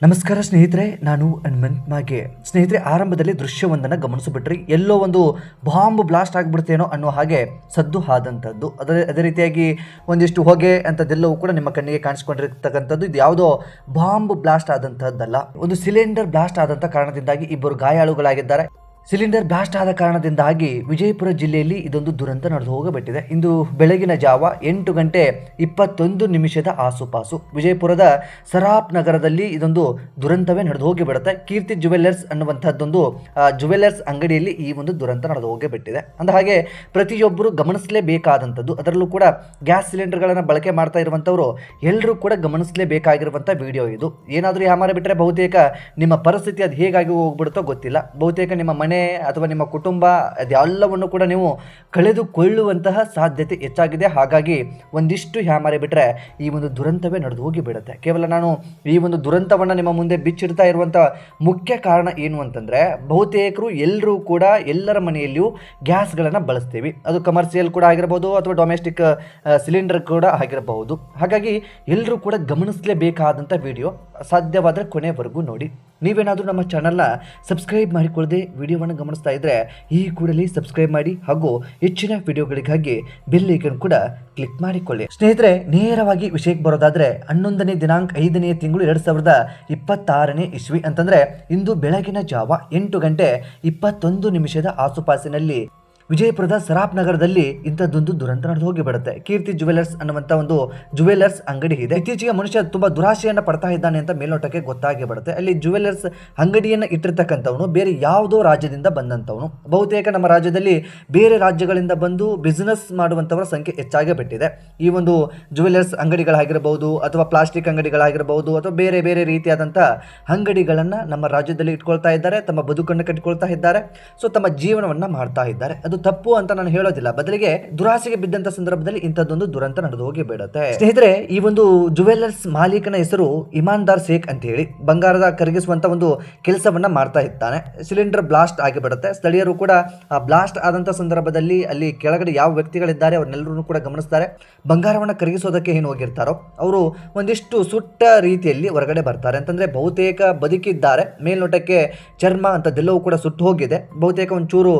ನಮಸ್ಕಾರ ಸ್ನೇಹಿತರೆ, ನಾನು ಹನುಮಂತ್ ಮಾಗೆ. ಸ್ನೇಹಿತರೆ, ಆರಂಭದಲ್ಲಿ ದೃಶ್ಯವೊಂದನ್ನು ಗಮನಿಸಿಬಿಟ್ರಿ. ಎಲ್ಲೋ ಒಂದು ಬಾಂಬ್ ಬ್ಲಾಸ್ಟ್ ಆಗಿಬಿಡ್ತೇನೋ ಅನ್ನೋ ಹಾಗೆ ಸದ್ದು ಆದಂಥದ್ದು. ಅದೇ ರೀತಿಯಾಗಿ ಒಂದಿಷ್ಟು ಹೊಗೆ ಅಂಥದ್ದೆಲ್ಲವೂ ಕೂಡ ನಿಮ್ಮ ಕಣ್ಣಿಗೆ ಕಾಣಿಸ್ಕೊಂಡಿರ್ತಕ್ಕಂಥದ್ದು. ಇದು ಯಾವುದೋ ಬಾಂಬ್ ಬ್ಲಾಸ್ಟ್ ಆದಂಥದ್ದಲ್ಲ, ಒಂದು ಸಿಲಿಂಡರ್ ಬ್ಲಾಸ್ಟ್ ಆದಂಥ ಕಾರಣದಿಂದಾಗಿ ಇಬ್ಬರು ಗಾಯಾಳುಗಳಾಗಿದ್ದಾರೆ. ಸಿಲಿಂಡರ್ ಬ್ಲಾಸ್ಟ್ ಆದ ಕಾರಣದಿಂದಾಗಿ ವಿಜಯಪುರ ಜಿಲ್ಲೆಯಲ್ಲಿ ಇದೊಂದು ದುರಂತ ನಡೆದು ಹೋಗಬಿಟ್ಟಿದೆ. ಇಂದು ಬೆಳಗಿನ ಜಾವ 8:21 ಆಸುಪಾಸು ವಿಜಯಪುರದ ಸರಾಪ್ ನಗರದಲ್ಲಿ ಇದೊಂದು ದುರಂತವೇ ನಡೆದು ಹೋಗಿಬಿಡುತ್ತೆ. ಕೀರ್ತಿ ಜುವೆಲ್ಲರ್ಸ್ ಅನ್ನುವಂಥದ್ದೊಂದು ಜುವೆಲ್ಲರ್ಸ್ ಅಂಗಡಿಯಲ್ಲಿ ಈ ಒಂದು ದುರಂತ ನಡೆದು ಹೋಗಿಬಿಟ್ಟಿದೆ. ಅಂದ ಹಾಗೆ ಪ್ರತಿಯೊಬ್ಬರು ಗಮನಿಸಲೇಬೇಕಾದಂಥದ್ದು, ಅದರಲ್ಲೂ ಕೂಡ ಗ್ಯಾಸ್ ಸಿಲಿಂಡರ್ಗಳನ್ನು ಬಳಕೆ ಮಾಡ್ತಾ ಇರುವಂಥವರು ಎಲ್ಲರೂ ಕೂಡ ಗಮನಿಸಲೇಬೇಕಾಗಿರುವಂಥ ವಿಡಿಯೋ ಇದು. ಏನಾದರೂ ಯಾಮಾರ ಬಿಟ್ಟರೆ ಬಹುತೇಕ ನಿಮ್ಮ ಪರಿಸ್ಥಿತಿ ಅದು ಹೇಗಾಗಿ ಹೋಗ್ಬಿಡುತ್ತೋ ಗೊತ್ತಿಲ್ಲ. ಬಹುತೇಕ ನಿಮ್ಮ ಮನೆ ಅಥವಾ ನಿಮ್ಮ ಕುಟುಂಬ ಅದೆಲ್ಲವನ್ನು ಕೂಡ ನೀವು ಕಳೆದುಕೊಳ್ಳುವಂತಹ ಸಾಧ್ಯತೆ ಹೆಚ್ಚಾಗಿದೆ. ಹಾಗಾಗಿ ಒಂದಿಷ್ಟು ಹ್ಯಾಮರೆ ಬಿಟ್ಟರೆ ಈ ಒಂದು ದುರಂತವೇ ನಡೆದು ಹೋಗಿಬಿಡುತ್ತೆ. ಕೇವಲ ನಾನು ಈ ಒಂದು ದುರಂತವನ್ನು ನಿಮ್ಮ ಮುಂದೆ ಬಿಚ್ಚಿಡ್ತಾ ಇರುವಂಥ ಮುಖ್ಯ ಕಾರಣ ಏನು ಅಂತಂದರೆ, ಬಹುತೇಕರು ಎಲ್ಲರೂ ಕೂಡ ಎಲ್ಲರ ಮನೆಯಲ್ಲಿಯೂ ಗ್ಯಾಸ್ಗಳನ್ನು ಬಳಸ್ತೀವಿ. ಅದು ಕಮರ್ಷಿಯಲ್ ಕೂಡ ಆಗಿರ್ಬೋದು ಅಥವಾ ಡೊಮೆಸ್ಟಿಕ್ ಸಿಲಿಂಡರ್ ಕೂಡ ಆಗಿರಬಹುದು. ಹಾಗಾಗಿ ಎಲ್ಲರೂ ಕೂಡ ಗಮನಿಸಲೇಬೇಕಾದಂಥ ವಿಡಿಯೋ. ಸಾಧ್ಯವಾದರೆ ಕೊನೆವರೆಗೂ ನೋಡಿ. ನೀವೇನಾದರೂ ನಮ್ಮ ಚಾನಲ್ನ ಸಬ್ಸ್ಕ್ರೈಬ್ ಮಾಡಿಕೊಳ್ಳದೆ ವಿಡಿಯೋವನ್ನು ಗಮನಿಸ್ತಾ ಇದ್ದರೆ ಈ ಕೂಡಲೇ ಸಬ್ಸ್ಕ್ರೈಬ್ ಮಾಡಿ ಹಾಗೂ ಹೆಚ್ಚಿನ ವಿಡಿಯೋಗಳಿಗಾಗಿ ಬೆಲ್ ಐಕಾನ್ ಕೂಡ ಕ್ಲಿಕ್ ಮಾಡಿಕೊಳ್ಳಿ. ಸ್ನೇಹಿತರೆ, ನೇರವಾಗಿ ವಿಷಯಕ್ಕೆ ಬರೋದಾದರೆ 11ನೇ ದಿನಾಂಕ 5ನೇ ತಿಂಗಳು 2026ನೇ ಇಸ್ವಿ ಅಂತಂದರೆ ಇಂದು ಬೆಳಗಿನ ಜಾವ 8:21 ಆಸುಪಾಸಿನಲ್ಲಿ ವಿಜಯಪುರದ ಸರಾಪ್ ನಗರದಲ್ಲಿ ಇಂಥದ್ದೊಂದು ದುರಂತ ನಡೆದು ಹೋಗಿಬಿಡುತ್ತೆ. ಕೀರ್ತಿ ಜುವೆಲ್ಲರ್ಸ್ ಅನ್ನುವಂಥ ಒಂದು ಜುವೆಲ್ಲರ್ಸ್ ಅಂಗಡಿ ಇದೆ. ಇತ್ತೀಚೆಗೆ ಮನುಷ್ಯ ತುಂಬ ದುರಾಶೆಯನ್ನು ಪಡ್ತಾ ಇದ್ದಾನೆ ಅಂತ ಮೇಲ್ನೋಟಕ್ಕೆ ಗೊತ್ತಾಗಿ ಬಿಡುತ್ತೆ. ಅಲ್ಲಿ ಜುವೆಲ್ಲರ್ಸ್ ಅಂಗಡಿಯನ್ನು ಇಟ್ಟಿರ್ತಕ್ಕಂಥವನು ಬೇರೆ ಯಾವುದೋ ರಾಜ್ಯದಿಂದ ಬಂದಂಥವನು. ಬಹುತೇಕ ನಮ್ಮ ರಾಜ್ಯದಲ್ಲಿ ಬೇರೆ ರಾಜ್ಯಗಳಿಂದ ಬಂದು ಬಿಸ್ನೆಸ್ ಮಾಡುವಂಥವರ ಸಂಖ್ಯೆ ಹೆಚ್ಚಾಗೇ ಬಿಟ್ಟಿದೆ. ಈ ಒಂದು ಜುವೆಲ್ಲರ್ಸ್ ಅಂಗಡಿಗಳಾಗಿರಬಹುದು ಅಥವಾ ಪ್ಲಾಸ್ಟಿಕ್ ಅಂಗಡಿಗಳಾಗಿರಬಹುದು ಅಥವಾ ಬೇರೆ ಬೇರೆ ರೀತಿಯಾದಂಥ ಅಂಗಡಿಗಳನ್ನು ನಮ್ಮ ರಾಜ್ಯದಲ್ಲಿ ಇಟ್ಕೊಳ್ತಾ ಇದ್ದಾರೆ. ತಮ್ಮ ಬದುಕನ್ನು ಕಟ್ಟಿಕೊಳ್ತಾ ಇದ್ದಾರೆ. ಸೊ ತಮ್ಮ ಜೀವನವನ್ನು ಮಾಡ್ತಾ ಇದ್ದಾರೆ. ಅದು ತಪ್ಪು ಅಂತ ನಾನು ಹೇಳೋದಿಲ್ಲ, ಬದಲಿಗೆ ದುರಾಸೆಗೆ ಬಿದ್ದಂತ ಸಂದರ್ಭದಲ್ಲಿ ಇಂಥದ್ದೊಂದು ದುರಂತ ನಡೆದು ಹೋಗಿ ಬಿಡುತ್ತೆ. ಸ್ನೇಹಿತರೆ, ಈ ಒಂದು ಜುವೆಲ್ಲರ್ಸ್ ಮಾಲೀಕನ ಹೆಸರು ಇಮಾನ್ದಾರ್ ಶೇಖ್ ಅಂತ ಹೇಳಿ ಬಂಗಾರದ ಕರಗಿಸುವಂತ ಒಂದು ಕೆಲಸವನ್ನ ಮಾಡ್ತಾ ಇದ್ದಾನೆ. ಸಿಲಿಂಡರ್ ಬ್ಲಾಸ್ಟ್ ಆಗಿಬಿಡುತ್ತೆ. ಸ್ಥಳೀಯರು ಕೂಡ ಆ ಬ್ಲಾಸ್ಟ್ ಆದಂತ ಸಂದರ್ಭದಲ್ಲಿ ಅಲ್ಲಿ ಕೆಳಗಡೆ ಯಾವ ವ್ಯಕ್ತಿಗಳಿದ್ದಾರೆ ಅವ್ರನ್ನೆಲ್ಲರೂ ಕೂಡ ಗಮನಿಸ್ತಾರೆ. ಬಂಗಾರವನ್ನ ಕರಗಿಸೋದಕ್ಕೆ ಏನು ಹೋಗಿರ್ತಾರೋ ಅವರು ಒಂದಿಷ್ಟು ಸುಟ್ಟ ರೀತಿಯಲ್ಲಿ ಹೊರಗಡೆ ಬರ್ತಾರೆ. ಅಂತಂದ್ರೆ ಬಹುತೇಕ ಬದುಕಿದ್ದಾರೆ. ಮೇಲ್ನೋಟಕ್ಕೆ ಚರ್ಮ ಅಂತದೆಲ್ಲವೂ ಕೂಡ ಸುಟ್ಟು ಹೋಗಿದೆ. ಬಹುತೇಕ ಒಂಚೂರು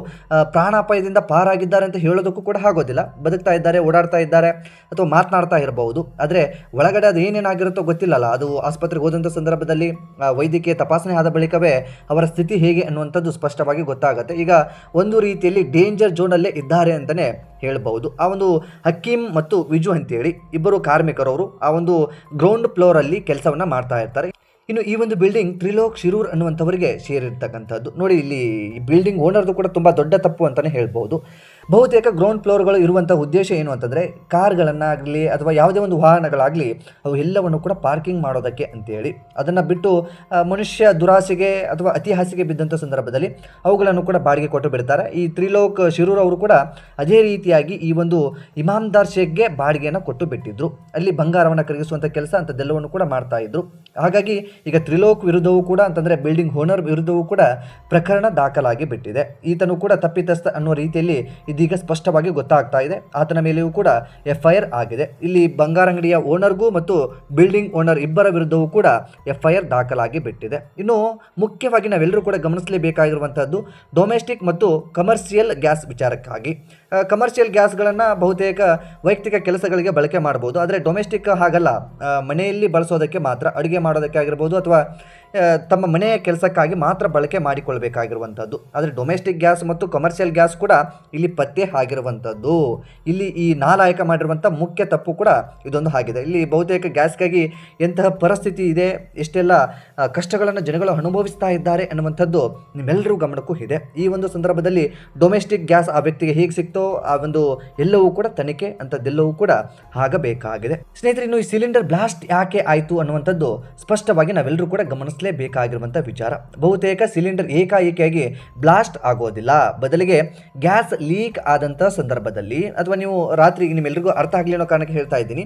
ಪ್ರಾಣಾಪಾಯದಿಂದ ಪಾರಾಗಿದ್ದಾರೆ ಅಂತ ಹೇಳೋದಕ್ಕೂ ಕೂಡ ಆಗೋದಿಲ್ಲ. ಬದುಕ್ತಾ ಇದ್ದಾರೆ, ಓಡಾಡ್ತಾ ಇದ್ದಾರೆ ಅಥವಾ ಮಾತನಾಡ್ತಾ ಇರಬಹುದು. ಆದರೆ ಒಳಗಡೆ ಅದು ಏನೇನಾಗಿರುತ್ತೋ ಗೊತ್ತಿಲ್ಲಲ್ಲ. ಅದು ಆಸ್ಪತ್ರೆಗೆ ಹೋದಂಥ ಸಂದರ್ಭದಲ್ಲಿ ವೈದ್ಯಕೀಯ ತಪಾಸಣೆ ಆದ ಬಳಿಕವೇ ಅವರ ಸ್ಥಿತಿ ಹೇಗೆ ಅನ್ನುವಂಥದ್ದು ಸ್ಪಷ್ಟವಾಗಿ ಗೊತ್ತಾಗುತ್ತೆ. ಈಗ ಒಂದು ರೀತಿಯಲ್ಲಿ ಡೇಂಜರ್ ಝೋನಲ್ಲೇ ಇದ್ದಾರೆ ಅಂತಲೇ ಹೇಳ್ಬಹುದು. ಆ ಒಂದು ಹಕೀಮ್ ಮತ್ತು ವಿಜು ಅಂತೇಳಿ ಇಬ್ಬರು ಕಾರ್ಮಿಕರವರು ಆ ಒಂದು ಗ್ರೌಂಡ್ ಫ್ಲೋರಲ್ಲಿ ಕೆಲಸವನ್ನು ಮಾಡ್ತಾ ಇರ್ತಾರೆ. ಇನ್ನು ಈ ಒಂದು ಬಿಲ್ಡಿಂಗ್ ತ್ರಿಲೋಕ್ ಶಿರೂರ್ ಅನ್ನುವಂಥವರಿಗೆ ಸೇರಿರ್ತಕ್ಕಂಥದ್ದು. ನೋಡಿ, ಇಲ್ಲಿ ಈ ಬಿಲ್ಡಿಂಗ್ ಓನರ್ದು ಕೂಡ ತುಂಬ ದೊಡ್ಡ ತಪ್ಪು ಅಂತಲೇ ಹೇಳ್ಬೋದು. ಬಹುತೇಕ ಗ್ರೌಂಡ್ ಫ್ಲೋರ್ಗಳು ಇರುವಂಥ ಉದ್ದೇಶ ಏನು ಅಂತಂದರೆ, ಕಾರ್ಗಳನ್ನಾಗಲಿ ಅಥವಾ ಯಾವುದೇ ಒಂದು ವಾಹನಗಳಾಗಲಿ ಅವು ಎಲ್ಲವನ್ನು ಕೂಡ ಪಾರ್ಕಿಂಗ್ ಮಾಡೋದಕ್ಕೆ ಅಂತೇಳಿ. ಅದನ್ನು ಬಿಟ್ಟು ಮನುಷ್ಯ ದುರಾಸೆಗೆ ಅಥವಾ ಅತಿಹಾಸಿಗೆ ಬಿದ್ದಂಥ ಸಂದರ್ಭದಲ್ಲಿ ಅವುಗಳನ್ನು ಕೂಡ ಬಾಡಿಗೆ ಕೊಟ್ಟು ಬಿಡ್ತಾರೆ. ಈ ತ್ರಿಲೋಕ್ ಶಿರೂರ್ ಅವರು ಕೂಡ ಅದೇ ರೀತಿಯಾಗಿ ಈ ಒಂದು ಇಮಾಮ್ದಾರ್ ಶೇಖ್ಗೆ ಬಾಡಿಗೆಯನ್ನು ಕೊಟ್ಟು ಬಿಟ್ಟಿದ್ರು. ಅಲ್ಲಿ ಬಂಗಾರವನ್ನು ಕರಗಿಸುವಂಥ ಕೆಲಸ ಅಂಥದ್ದೆಲ್ಲವನ್ನು ಕೂಡ ಮಾಡ್ತಾ ಇದ್ರು. ಹಾಗಾಗಿ ಈಗ ತ್ರಿಲೋಕ್ ವಿರುದ್ಧವೂ ಕೂಡ ಅಂತಂದರೆ ಬಿಲ್ಡಿಂಗ್ ಓನರ್ ವಿರುದ್ಧವೂ ಕೂಡ ಪ್ರಕರಣ ದಾಖಲಾಗಿ ಬಿಟ್ಟಿದೆ. ಈತನು ಕೂಡ ತಪ್ಪಿತಸ್ಥ ಅನ್ನುವ ರೀತಿಯಲ್ಲಿ ಇದೀಗ ಸ್ಪಷ್ಟವಾಗಿ ಗೊತ್ತಾಗ್ತಾ ಇದೆ. ಆತನ ಮೇಲೆಯೂ ಕೂಡ FIR ಆಗಿದೆ. ಇಲ್ಲಿ ಬಂಗಾರ ಅಂಗಡಿಯ ಓನರ್ಗೂ ಮತ್ತು ಬಿಲ್ಡಿಂಗ್ ಓನರ್ ಇಬ್ಬರ ವಿರುದ್ಧವೂ ಕೂಡ FIR ದಾಖಲಾಗಿ ಬಿಟ್ಟಿದೆ. ಇನ್ನು ಮುಖ್ಯವಾಗಿ ನಾವೆಲ್ಲರೂ ಕೂಡ ಗಮನಿಸಲೇಬೇಕಾಗಿರುವಂಥದ್ದು ಡೊಮೆಸ್ಟಿಕ್ ಮತ್ತು ಕಮರ್ಷಿಯಲ್ ಗ್ಯಾಸ್ ವಿಚಾರಕ್ಕಾಗಿ. ಕಮರ್ಷಿಯಲ್ ಗ್ಯಾಸ್ಗಳನ್ನು ಬಹುತೇಕ ವೈಯಕ್ತಿಕ ಕೆಲಸಗಳಿಗೆ ಬಳಕೆ ಮಾಡ್ಬೋದು. ಆದರೆ ಡೊಮೆಸ್ಟಿಕ್ ಹಾಗಲ್ಲ, ಮನೆಯಲ್ಲಿ ಬಳಸೋದಕ್ಕೆ ಮಾತ್ರ, ಅಡುಗೆ ಮಾಡೋದಕ್ಕೆ ಆಗಿರ್ಬೋದು ಅಥವಾ ತಮ್ಮ ಮನೆಯ ಕೆಲಸಕ್ಕಾಗಿ ಮಾತ್ರ ಬಳಕೆ ಮಾಡಿಕೊಳ್ಬೇಕಾಗಿರುವಂಥದ್ದು. ಆದರೆ ಡೊಮೆಸ್ಟಿಕ್ ಗ್ಯಾಸ್ ಮತ್ತು ಕಮರ್ಷಿಯಲ್ ಗ್ಯಾಸ್ ಕೂಡ ಇಲ್ಲಿ ಪತ್ತೆ ಆಗಿರುವಂಥದ್ದು. ಇಲ್ಲಿ ಈ ನಾಲಾಯಕ ಮಾಡಿರುವಂಥ ಮುಖ್ಯ ತಪ್ಪು ಕೂಡ ಇದೊಂದು ಆಗಿದೆ. ಇಲ್ಲಿ ಬಹುತೇಕ ಗ್ಯಾಸ್ಗಾಗಿ ಎಂತಹ ಪರಿಸ್ಥಿತಿ ಇದೆ, ಎಷ್ಟೆಲ್ಲ ಕಷ್ಟಗಳನ್ನು ಜನಗಳು ಅನುಭವಿಸ್ತಾ ಇದ್ದಾರೆ ಅನ್ನುವಂಥದ್ದು ನಿಮ್ಮೆಲ್ಲರೂ ಗಮನಕ್ಕೂ ಇದೆ. ಈ ಒಂದು ಸಂದರ್ಭದಲ್ಲಿ ಡೊಮೆಸ್ಟಿಕ್ ಗ್ಯಾಸ್ ಆ ವ್ಯಕ್ತಿಗೆ ಹೇಗೆ ಸಿಕ್ತೋ ಆ ಒಂದು ಎಲ್ಲವೂ ಕೂಡ ತನಿಖೆ ಅಂಥದ್ದೆಲ್ಲವೂ ಕೂಡ ಆಗಬೇಕಾಗಿದೆ. ಸ್ನೇಹಿತರೆ, ಇನ್ನು ಈ ಸಿಲಿಂಡರ್ ಬ್ಲಾಸ್ಟ್ ಯಾಕೆ ಆಯಿತು ಅನ್ನುವಂಥದ್ದು ಸ್ಪಷ್ಟವಾಗಿ ನಾವೆಲ್ಲರೂ ಕೂಡ ಗಮನಿಸಲೇಬೇಕಾಗಿರುವಂಥ ವಿಚಾರ. ಬಹುತೇಕ ಸಿಲಿಂಡರ್ ಏಕಾಏಕಿಯಾಗಿ ಬ್ಲಾಸ್ಟ್ ಆಗೋದಿಲ್ಲ, ಬದಲಿಗೆ ಗ್ಯಾಸ್ ಲೀಕ್ ಆದಂಥ ಸಂದರ್ಭದಲ್ಲಿ ಅಥವಾ ನೀವು ರಾತ್ರಿ, ನಿಮ್ಮೆಲ್ಲರಿಗೂ ಅರ್ಥ ಆಗಲಿ ಅನ್ನೋ ಕಾರಣಕ್ಕೆ ಹೇಳ್ತಾ ಇದ್ದೀನಿ,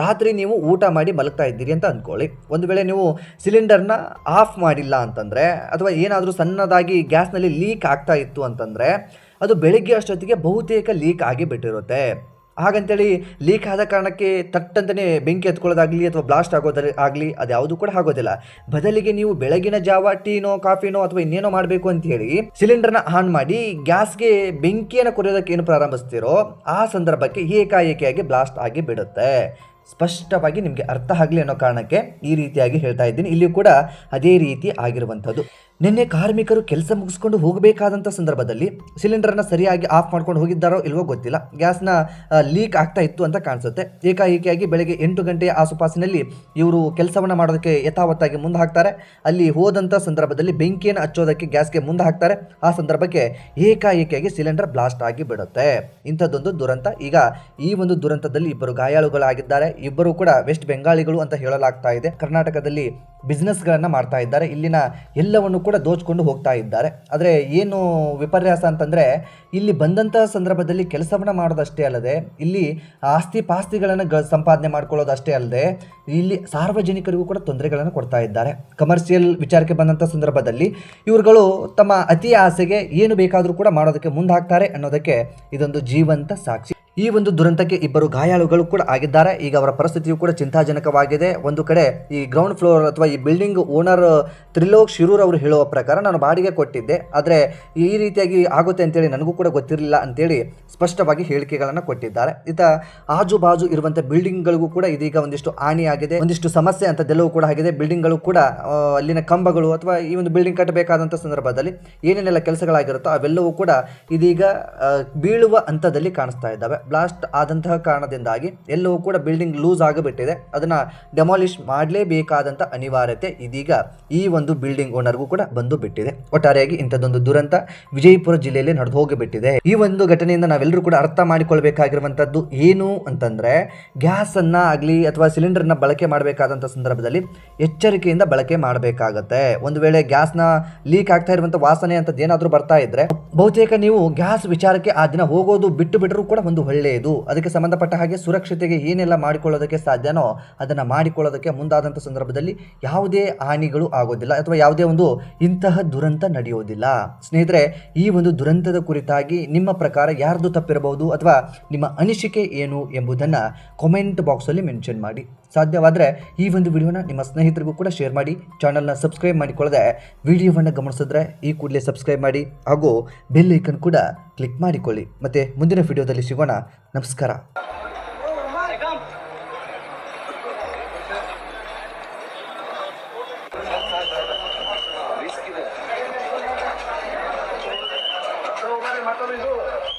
ರಾತ್ರಿ ನೀವು ಊಟ ಮಾಡಿ ಮಲಗ್ತಾ ಇದ್ದೀರಿ ಅಂತ ಅಂದ್ಕೊಳ್ಳಿ. ಒಂದು ವೇಳೆ ನೀವು ಸಿಲಿಂಡರ್ನ ಆಫ್ ಮಾಡಿಲ್ಲ ಅಂತಂದರೆ ಅಥವಾ ಏನಾದರೂ ಸಣ್ಣದಾಗಿ ಗ್ಯಾಸ್ನಲ್ಲಿ ಲೀಕ್ ಆಗ್ತಾ ಇತ್ತು ಅಂತಂದರೆ ಅದು ಬೆಳಗ್ಗೆ ಅಷ್ಟೊತ್ತಿಗೆ ಬಹುತೇಕ ಲೀಕ್ ಆಗಿ ಬಿಟ್ಟಿರುತ್ತೆ. ಹಾಗಂತೇಳಿ ಲೀಕ್ ಆದ ಕಾರಣಕ್ಕೆ ತಟ್ಟಂತಲೇ ಬೆಂಕಿ ಹತ್ಕೊಳ್ಳೋದಾಗಲಿ ಅಥವಾ ಬ್ಲಾಸ್ಟ್ ಆಗೋದಾಗಲಿ ಅದು ಯಾವುದು ಕೂಡ ಆಗೋದಿಲ್ಲ. ಬದಲಿಗೆ ನೀವು ಬೆಳಗಿನ ಜಾವ ಟೀನೋ ಕಾಫಿನೋ ಅಥವಾ ಇನ್ನೇನೋ ಮಾಡಬೇಕು ಅಂತ ಹೇಳಿ ಸಿಲಿಂಡರ್ನ ಆನ್ ಮಾಡಿ ಗ್ಯಾಸ್ಗೆ ಬೆಂಕಿಯನ್ನು ಕೊರೆಯೋದಕ್ಕೆ ಏನು ಪ್ರಾರಂಭಿಸ್ತೀರೋ ಆ ಸಂದರ್ಭಕ್ಕೆ ಏಕಾಏಕಿಯಾಗಿ ಬ್ಲಾಸ್ಟ್ ಆಗಿ ಬಿಡುತ್ತೆ. ಸ್ಪಷ್ಟವಾಗಿ ನಿಮಗೆ ಅರ್ಥ ಆಗಲಿ ಅನ್ನೋ ಕಾರಣಕ್ಕೆ ಈ ರೀತಿಯಾಗಿ ಹೇಳ್ತಾ ಇದ್ದೀನಿ. ಇಲ್ಲಿಯೂ ಕೂಡ ಅದೇ ರೀತಿ ಆಗಿರುವಂಥದ್ದು. ನಿನ್ನೆ ಕಾರ್ಮಿಕರು ಕೆಲಸ ಮುಗಿಸ್ಕೊಂಡು ಹೋಗಬೇಕಾದಂಥ ಸಂದರ್ಭದಲ್ಲಿ ಸಿಲಿಂಡರ್ನ ಸರಿಯಾಗಿ ಆಫ್ ಮಾಡ್ಕೊಂಡು ಹೋಗಿದ್ದಾರೋ ಇಲ್ವೋ ಗೊತ್ತಿಲ್ಲ, ಗ್ಯಾಸ್ನ ಲೀಕ್ ಆಗ್ತಾ ಇತ್ತು ಅಂತ ಕಾಣಿಸುತ್ತೆ. ಏಕಾಏಕಿಯಾಗಿ ಬೆಳಗ್ಗೆ 8 ಗಂಟೆಯ ಆಸುಪಾಸಿನಲ್ಲಿ ಇವರು ಕೆಲಸವನ್ನು ಮಾಡೋದಕ್ಕೆ ಯಥಾವತ್ತಾಗಿ ಮುಂದೆ ಹಾಕ್ತಾರೆ. ಅಲ್ಲಿ ಹೋದಂಥ ಸಂದರ್ಭದಲ್ಲಿ ಬೆಂಕಿಯನ್ನು ಹಚ್ಚೋದಕ್ಕೆ ಗ್ಯಾಸ್ಗೆ ಮುಂದೆ ಹಾಕ್ತಾರೆ. ಆ ಸಂದರ್ಭಕ್ಕೆ ಏಕಾಏಕಿಯಾಗಿ ಸಿಲಿಂಡರ್ ಬ್ಲಾಸ್ಟ್ ಆಗಿ ಬಿಡುತ್ತೆ. ಇಂಥದ್ದೊಂದು ದುರಂತ. ಈಗ ಈ ಒಂದು ದುರಂತದಲ್ಲಿ ಇಬ್ಬರು ಗಾಯಾಳುಗಳಾಗಿದ್ದಾರೆ. ಇಬ್ಬರು ಕೂಡ ವೆಸ್ಟ್ ಬೆಂಗಾಳಿಗಳು ಅಂತ ಹೇಳಲಾಗ್ತಾ ಇದೆ. ಕರ್ನಾಟಕದಲ್ಲಿ ಬಿಸ್ನೆಸ್ಗಳನ್ನು ಮಾಡ್ತಾ ಇದ್ದಾರೆ. ಇಲ್ಲಿನ ಎಲ್ಲವನ್ನು ಕೂಡ ದೋಚ್ಕೊಂಡು ಹೋಗ್ತಾ ಇದ್ದಾರೆ. ಆದರೆ ಏನು ವಿಪರ್ಯಾಸ ಅಂತಂದರೆ ಇಲ್ಲಿ ಬಂದಂತಹ ಸಂದರ್ಭದಲ್ಲಿ ಕೆಲಸವನ್ನು ಮಾಡೋದಷ್ಟೇ ಅಲ್ಲದೆ ಇಲ್ಲಿ ಆಸ್ತಿ ಪಾಸ್ತಿಗಳನ್ನು ಸಂಪಾದನೆ ಮಾಡ್ಕೊಳ್ಳೋದಷ್ಟೇ ಅಲ್ಲದೆ ಇಲ್ಲಿ ಸಾರ್ವಜನಿಕರಿಗೂ ಕೂಡ ತೊಂದರೆಗಳನ್ನು ಕೊಡ್ತಾ ಇದ್ದಾರೆ. ಕಮರ್ಷಿಯಲ್ ವಿಚಾರಕ್ಕೆ ಬಂದಂಥ ಸಂದರ್ಭದಲ್ಲಿ ಇವ್ರುಗಳು ತಮ್ಮ ಅತಿ ಆಸೆಗೆ ಏನು ಬೇಕಾದರೂ ಕೂಡ ಮಾಡೋದಕ್ಕೆ ಮುಂದಾಗ್ತಾರೆ ಅನ್ನೋದಕ್ಕೆ ಇದೊಂದು ಜೀವಂತ ಸಾಕ್ಷಿ. ಈ ಒಂದು ದುರಂತಕ್ಕೆ ಇಬ್ಬರು ಗಾಯಾಳುಗಳು ಕೂಡ ಆಗಿದ್ದಾರೆ. ಈಗ ಅವರ ಪರಿಸ್ಥಿತಿಯು ಕೂಡ ಚಿಂತಾಜನಕವಾಗಿದೆ. ಒಂದು ಕಡೆ ಈ ಗ್ರೌಂಡ್ ಫ್ಲೋರ್ ಅಥವಾ ಈ ಬಿಲ್ಡಿಂಗ್ ಓನರ್ ತ್ರಿಲೋಕ್ ಶಿರೂರ್ ಅವರು ಹೇಳುವ ಪ್ರಕಾರ ನಾನು ಬಾಡಿಗೆ ಕೊಟ್ಟಿದ್ದೆ, ಆದರೆ ಈ ರೀತಿಯಾಗಿ ಆಗುತ್ತೆ ಅಂತೇಳಿ ನನಗೂ ಕೂಡ ಗೊತ್ತಿರಲಿಲ್ಲ ಅಂತೇಳಿ ಸ್ಪಷ್ಟವಾಗಿ ಹೇಳಿಕೆಗಳನ್ನು ಕೊಟ್ಟಿದ್ದಾರೆ. ಇತ ಆಜು ಬಾಜು ಇರುವಂಥ ಬಿಲ್ಡಿಂಗ್ಗಳಿಗೂ ಕೂಡ ಇದೀಗ ಒಂದಿಷ್ಟು ಹಾನಿಯಾಗಿದೆ, ಒಂದಿಷ್ಟು ಸಮಸ್ಯೆ ಅಂತದೆಲ್ಲವೂ ಕೂಡ ಆಗಿದೆ. ಬಿಲ್ಡಿಂಗ್ಗಳು ಕೂಡ ಅಲ್ಲಿನ ಕಂಬಗಳು ಅಥವಾ ಈ ಒಂದು ಬಿಲ್ಡಿಂಗ್ ಕಟ್ಟಬೇಕಾದಂಥ ಸಂದರ್ಭದಲ್ಲಿ ಏನೇನೆಲ್ಲ ಕೆಲಸಗಳಾಗಿರುತ್ತೋ ಅವೆಲ್ಲವೂ ಕೂಡ ಇದೀಗ ಬೀಳುವ ಹಂತದಲ್ಲಿ ಕಾಣಿಸ್ತಾ ಇದ್ದಾವೆ. ಬ್ಲಾಸ್ಟ್ ಆದಂತಹ ಕಾರಣದಿಂದಾಗಿ ಎಲ್ಲವೂ ಕೂಡ ಬಿಲ್ಡಿಂಗ್ ಲೂಸ್ ಆಗಿಬಿಟ್ಟಿದೆ. ಅದನ್ನ ಡೆಮಾಲಿಷ್ ಮಾಡಲೇಬೇಕಾದಂಥ ಅನಿವಾರ್ಯತೆ ಇದೀಗ ಈ ಒಂದು ಬಿಲ್ಡಿಂಗ್ ಓನರ್ಗೂ ಕೂಡ ಬಂದು ಬಿಟ್ಟಿದೆ. ಒಟ್ಟಾರೆಯಾಗಿ ಇಂಥದ್ದೊಂದು ದುರಂತ ವಿಜಯಪುರ ಜಿಲ್ಲೆಯಲ್ಲಿ ನಡೆದು ಹೋಗಿಬಿಟ್ಟಿದೆ. ಈ ಒಂದು ಘಟನೆಯಿಂದ ನಾವೆಲ್ಲರೂ ಕೂಡ ಅರ್ಥ ಮಾಡಿಕೊಳ್ಬೇಕಾಗಿರುವಂಥದ್ದು ಏನು ಅಂತಂದ್ರೆ, ಗ್ಯಾಸ್ ಅನ್ನ ಆಗಲಿ ಅಥವಾ ಸಿಲಿಂಡರ್ನ ಬಳಕೆ ಮಾಡಬೇಕಾದಂಥ ಸಂದರ್ಭದಲ್ಲಿ ಎಚ್ಚರಿಕೆಯಿಂದ ಬಳಕೆ ಮಾಡಬೇಕಾಗತ್ತೆ. ಒಂದು ವೇಳೆ ಗ್ಯಾಸ್ನ ಲೀಕ್ ಆಗ್ತಾ ಇರುವಂಥ ವಾಸನೆ ಅಂತದ್ದು ಏನಾದರೂ ಬರ್ತಾ ಇದ್ರೆ ಬಹುತೇಕ ನೀವು ಗ್ಯಾಸ್ ವಿಚಾರಕ್ಕೆ ಆ ದಿನ ಹೋಗೋದು ಬಿಟ್ಟು ಬಿಟ್ಟರೂ ಕೂಡ ಒಂದು ಒಳ್ಳೆಯದು. ಅದಕ್ಕೆ ಸಂಬಂಧಪಟ್ಟ ಹಾಗೆ ಸುರಕ್ಷತೆಗೆ ಏನೆಲ್ಲ ಮಾಡಿಕೊಳ್ಳೋದಕ್ಕೆ ಸಾಧ್ಯನೋ ಅದನ್ನು ಮಾಡಿಕೊಳ್ಳೋದಕ್ಕೆ ಮುಂದಾದಂಥ ಸಂದರ್ಭದಲ್ಲಿ ಯಾವುದೇ ಹಾನಿಗಳು ಆಗೋದಿಲ್ಲ ಅಥವಾ ಯಾವುದೇ ಒಂದು ಇಂತಹ ದುರಂತ ನಡೆಯೋದಿಲ್ಲ. ಸ್ನೇಹಿತರೆ, ಈ ಒಂದು ದುರಂತದ ಕುರಿತಾಗಿ ನಿಮ್ಮ ಪ್ರಕಾರ ಯಾರ್ದು ತಪ್ಪಿರಬಹುದು ಅಥವಾ ನಿಮ್ಮ ಅನಿಸಿಕೆ ಏನು ಎಂಬುದನ್ನು ಕಾಮೆಂಟ್ ಬಾಕ್ಸಲ್ಲಿ ಮೆನ್ಷನ್ ಮಾಡಿ. ಸಾಧ್ಯವಾದರೆ ಈ ಒಂದು ವಿಡಿಯೋನ ನಿಮ್ಮ ಸ್ನೇಹಿತರಿಗೂ ಕೂಡ ಶೇರ್ ಮಾಡಿ. ಚಾನಲ್ನ ಸಬ್ಸ್ಕ್ರೈಬ್ ಮಾಡಿಕೊಳ್ಳದೆ ವಿಡಿಯೋವನ್ನು ಗಮನಿಸಿದ್ರೆ ಈ ಕೂಡಲೇ ಸಬ್ಸ್ಕ್ರೈಬ್ ಮಾಡಿ ಹಾಗೂ ಬೆಲ್ ಐಕನ್ ಕೂಡ ಕ್ಲಿಕ್ ಮಾಡಿಕೊಳ್ಳಿ. ಮತ್ತೆ ಮುಂದಿನ ವಿಡಿಯೋದಲ್ಲಿ ಸಿಗೋಣ. ನಮಸ್ಕಾರ.